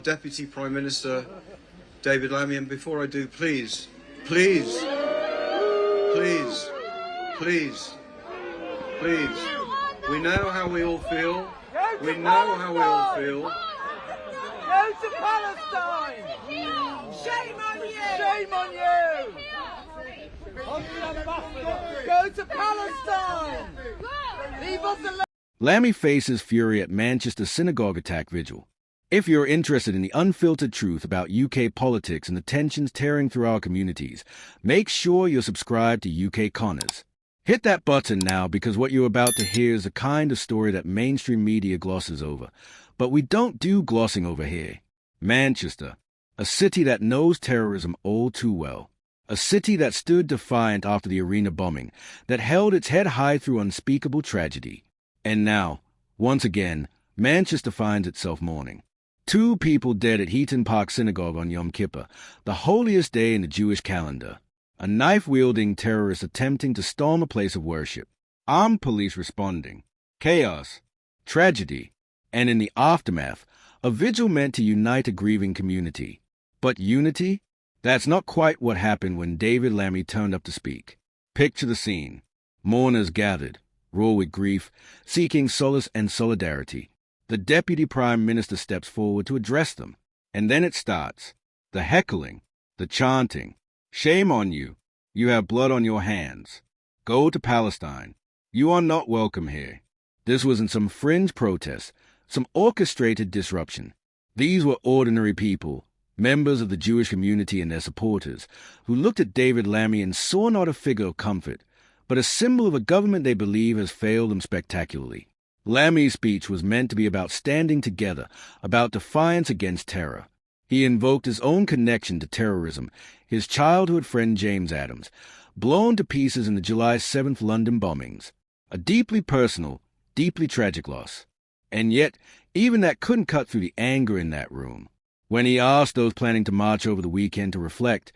Deputy Prime Minister David Lammy, and before I do, please, we know how we all feel. We know how we all feel. Go to Palestine! Shame on you! Shame on you! Go to Palestine! Leave us alone! Lammy faces fury at Manchester synagogue attack vigil. If you're interested in the unfiltered truth about UK politics and the tensions tearing through our communities, make sure you're subscribed to UK Connors. Hit that button now, because what you're about to hear is the kind of story that mainstream media glosses over. But we don't do glossing over here. Manchester, a city that knows terrorism all too well. A city that stood defiant after the arena bombing, that held its head high through unspeakable tragedy. And now, once again, Manchester finds itself mourning. 2 people dead at Heaton Park Synagogue on Yom Kippur, the holiest day in the Jewish calendar. A knife-wielding terrorist attempting to storm a place of worship. Armed police responding. Chaos. Tragedy. And in the aftermath, a vigil meant to unite a grieving community. But unity? That's not quite what happened when David Lammy turned up to speak. Picture the scene. Mourners gathered, raw with grief, seeking solace and solidarity. The Deputy Prime Minister steps forward to address them. And then it starts. The heckling. The chanting. Shame on you. You have blood on your hands. Go to Palestine. You are not welcome here. This wasn't some fringe protest, some orchestrated disruption. These were ordinary people, members of the Jewish community and their supporters, who looked at David Lammy and saw not a figure of comfort, but a symbol of a government they believe has failed them spectacularly. Lammy's speech was meant to be about standing together, about defiance against terror. He invoked his own connection to terrorism, his childhood friend James Adams, blown to pieces in the July 7th London bombings. A deeply personal, deeply tragic loss. And yet, even that couldn't cut through the anger in that room. When he asked those planning to march over the weekend to reflect,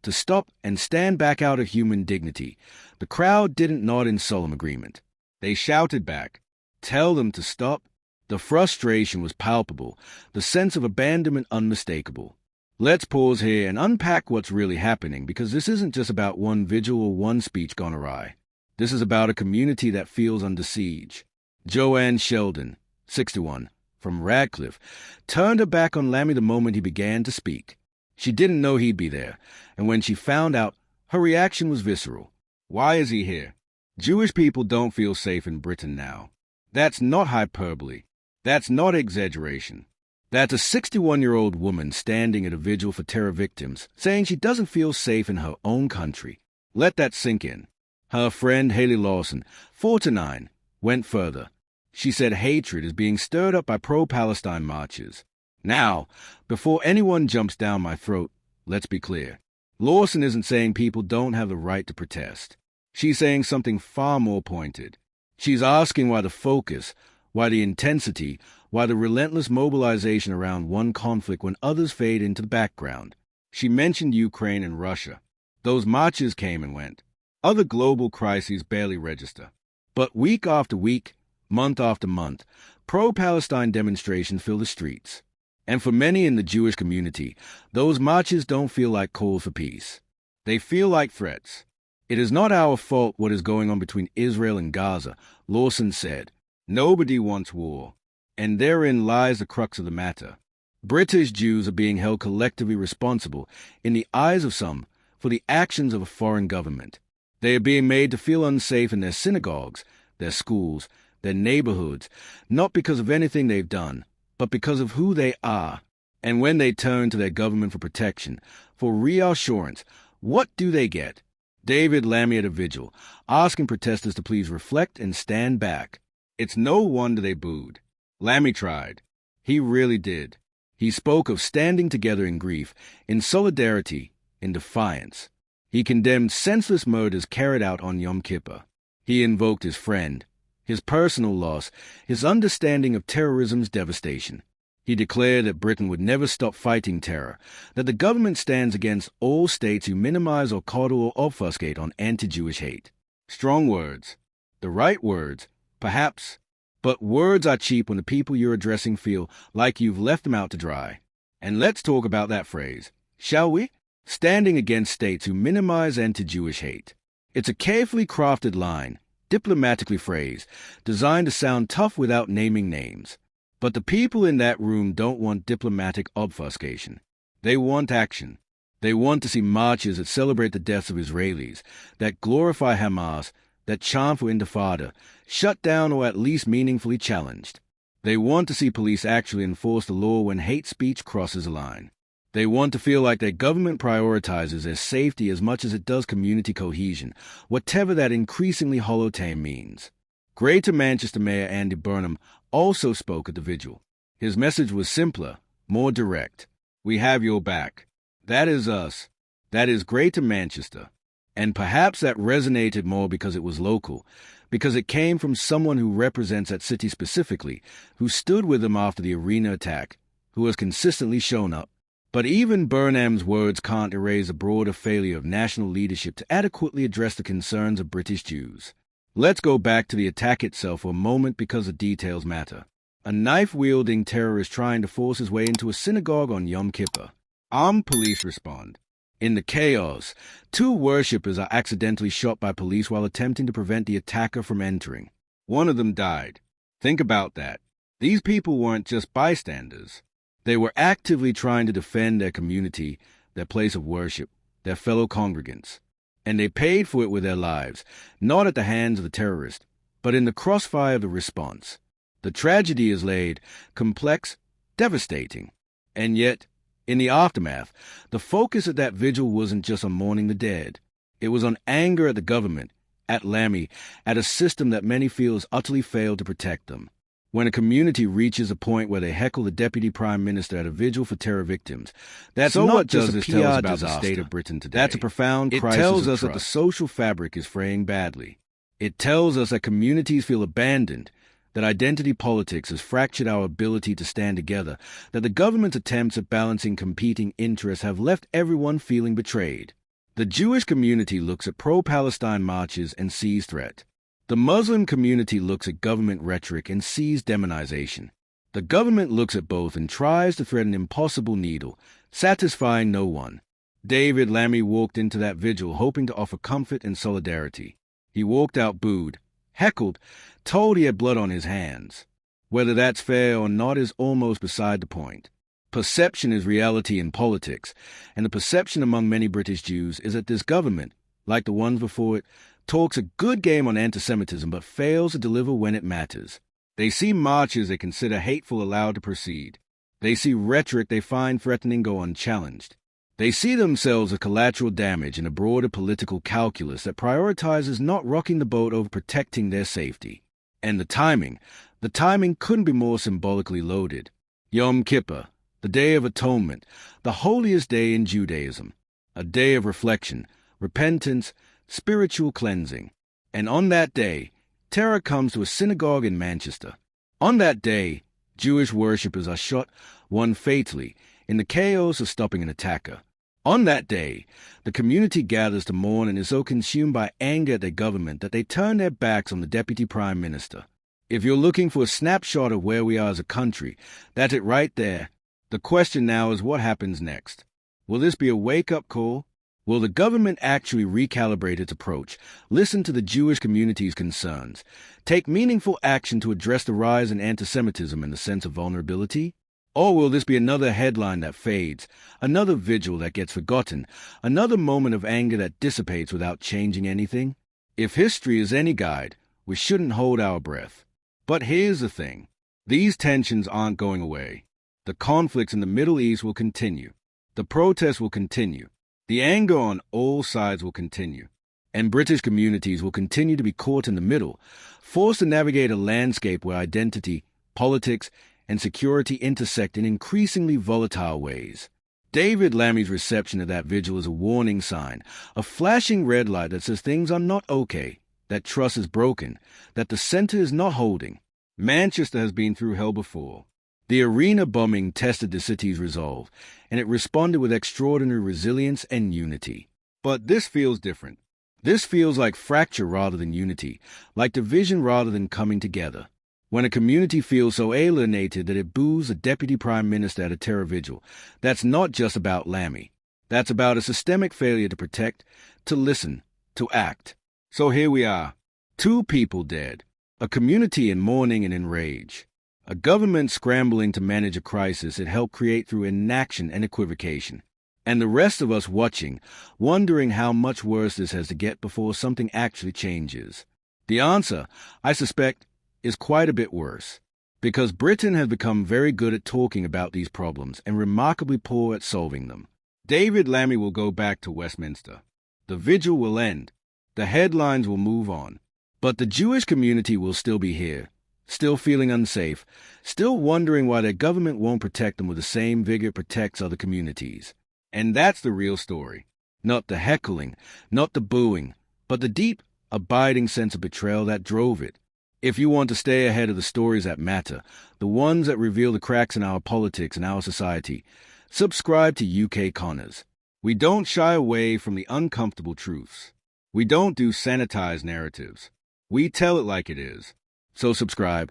to stop and stand back out of human dignity, the crowd didn't nod in solemn agreement. They shouted back, "Tell them to stop." The frustration was palpable, the sense of abandonment unmistakable. Let's pause here and unpack what's really happening, because this isn't just about one vigil or one speech gone awry. This is about a community that feels under siege. Joanne Sheldon, 61, from Radcliffe, turned her back on Lammy the moment he began to speak. She didn't know he'd be there, and when she found out, her reaction was visceral. Why is he here? Jewish people don't feel safe in Britain now. That's not hyperbole. That's not exaggeration. That's a 61-year-old woman standing at a vigil for terror victims, saying she doesn't feel safe in her own country. Let that sink in. Her friend Haley Lawson, 49, went further. She said hatred is being stirred up by pro-Palestine marches. Now, before anyone jumps down my throat, let's be clear. Lawson isn't saying people don't have the right to protest. She's saying something far more pointed. She's asking why the focus, why the intensity, why the relentless mobilization around one conflict when others fade into the background. She mentioned Ukraine and Russia. Those marches came and went. Other global crises barely register. But week after week, month after month, pro-Palestine demonstrations fill the streets. And for many in the Jewish community, those marches don't feel like calls for peace. They feel like threats. It is not our fault what is going on between Israel and Gaza, Lawson said. Nobody wants war, and therein lies the crux of the matter. British Jews are being held collectively responsible, in the eyes of some, for the actions of a foreign government. They are being made to feel unsafe in their synagogues, their schools, their neighborhoods, not because of anything they've done, but because of who they are. And when they turn to their government for protection, for reassurance, what do they get? David Lammy at a vigil, asking protesters to please reflect and stand back. It's no wonder they booed. Lammy tried. He really did. He spoke of standing together in grief, in solidarity, in defiance. He condemned senseless murders carried out on Yom Kippur. He invoked his friend, his personal loss, his understanding of terrorism's devastation. He declared that Britain would never stop fighting terror, that the government stands against all states who minimize or coddle or obfuscate on anti-Jewish hate. Strong words. The right words, perhaps, but words are cheap when the people you're addressing feel like you've left them out to dry. And let's talk about that phrase, shall we? Standing against states who minimize anti-Jewish hate. It's a carefully crafted line, diplomatically phrased, designed to sound tough without naming names. But the people in that room don't want diplomatic obfuscation. They want action. They want to see marches that celebrate the deaths of Israelis, that glorify Hamas, that chant for intifada, shut down or at least meaningfully challenged. They want to see police actually enforce the law when hate speech crosses a line. They want to feel like their government prioritizes their safety as much as it does community cohesion, whatever that increasingly hollow term means. Greater Manchester Mayor Andy Burnham also spoke at the vigil. His message was simpler, more direct. We have your back. That is us. That is Greater Manchester. And perhaps that resonated more because it was local, because it came from someone who represents that city specifically, who stood with them after the arena attack, who has consistently shown up. But even Burnham's words can't erase a broader failure of national leadership to adequately address the concerns of British Jews. Let's go back to the attack itself for a moment because the details matter. A knife-wielding terrorist trying to force his way into a synagogue on Yom Kippur. Armed police respond. In the chaos, 2 worshippers are accidentally shot by police while attempting to prevent the attacker from entering. One of them died. Think about that. These people weren't just bystanders. They were actively trying to defend their community, their place of worship, their fellow congregants. And they paid for it with their lives, not at the hands of the terrorist, but in the crossfire of the response. The tragedy is laid, complex, devastating. And yet, in the aftermath, the focus at that vigil wasn't just on mourning the dead. It was on anger at the government, at Lammy, at a system that many feel has utterly failed to protect them. When a community reaches a point where they heckle the deputy prime minister at a vigil for terror victims, that's not just a PR about the state of Britain today. That's a profound crisis. It tells us that the social fabric is fraying badly. It tells us that communities feel abandoned, that identity politics has fractured our ability to stand together, that the government's attempts at balancing competing interests have left everyone feeling betrayed. The Jewish community looks at pro-Palestine marches and sees threat. The Muslim community looks at government rhetoric and sees demonization. The government looks at both and tries to thread an impossible needle, satisfying no one. David Lammy walked into that vigil hoping to offer comfort and solidarity. He walked out booed, heckled, told he had blood on his hands. Whether that's fair or not is almost beside the point. Perception is reality in politics, and the perception among many British Jews is that this government, like the ones before it, talks a good game on anti-Semitism but fails to deliver when it matters. They see marches they consider hateful allowed to proceed. They see rhetoric they find threatening go unchallenged. They see themselves as collateral damage in a broader political calculus that prioritizes not rocking the boat over protecting their safety. And the timing couldn't be more symbolically loaded. Yom Kippur, the Day of Atonement, the holiest day in Judaism, a day of reflection, repentance, spiritual cleansing. And on that day, terror comes to a synagogue in Manchester. On that day, Jewish worshippers are shot, one fatally, in the chaos of stopping an attacker. On that day, the community gathers to mourn and is so consumed by anger at their government that they turn their backs on the deputy prime minister. If you're looking for a snapshot of where we are as a country, that's it right there. The question now is what happens next. Will this be a wake-up call? Will the government actually recalibrate its approach, listen to the Jewish community's concerns, take meaningful action to address the rise in anti-Semitism and the sense of vulnerability? Or will this be another headline that fades, another vigil that gets forgotten, another moment of anger that dissipates without changing anything? If history is any guide, we shouldn't hold our breath. But here's the thing. These tensions aren't going away. The conflicts in the Middle East will continue. The protests will continue. The anger on all sides will continue, and British communities will continue to be caught in the middle, forced to navigate a landscape where identity, politics, and security intersect in increasingly volatile ways. David Lammy's reception of that vigil is a warning sign, a flashing red light that says things are not okay, that trust is broken, that the center is not holding. Manchester has been through hell before. The arena bombing tested the city's resolve, and it responded with extraordinary resilience and unity. But this feels different. This feels like fracture rather than unity, like division rather than coming together. When a community feels so alienated that it boos a deputy prime minister at a terror vigil, that's not just about Lammy. That's about a systemic failure to protect, to listen, to act. So here we are. 2 people dead. A community in mourning and in rage. A government scrambling to manage a crisis it helped create through inaction and equivocation. And the rest of us watching, wondering how much worse this has to get before something actually changes. The answer, I suspect, is quite a bit worse. Because Britain has become very good at talking about these problems and remarkably poor at solving them. David Lammy will go back to Westminster. The vigil will end. The headlines will move on. But the Jewish community will still be here, still feeling unsafe, still wondering why their government won't protect them with the same vigor it protects other communities. And that's the real story. Not the heckling, not the booing, but the deep, abiding sense of betrayal that drove it. If you want to stay ahead of the stories that matter, the ones that reveal the cracks in our politics and our society, subscribe to UK Connors. We don't shy away from the uncomfortable truths. We don't do sanitized narratives. We tell it like it is. So subscribe.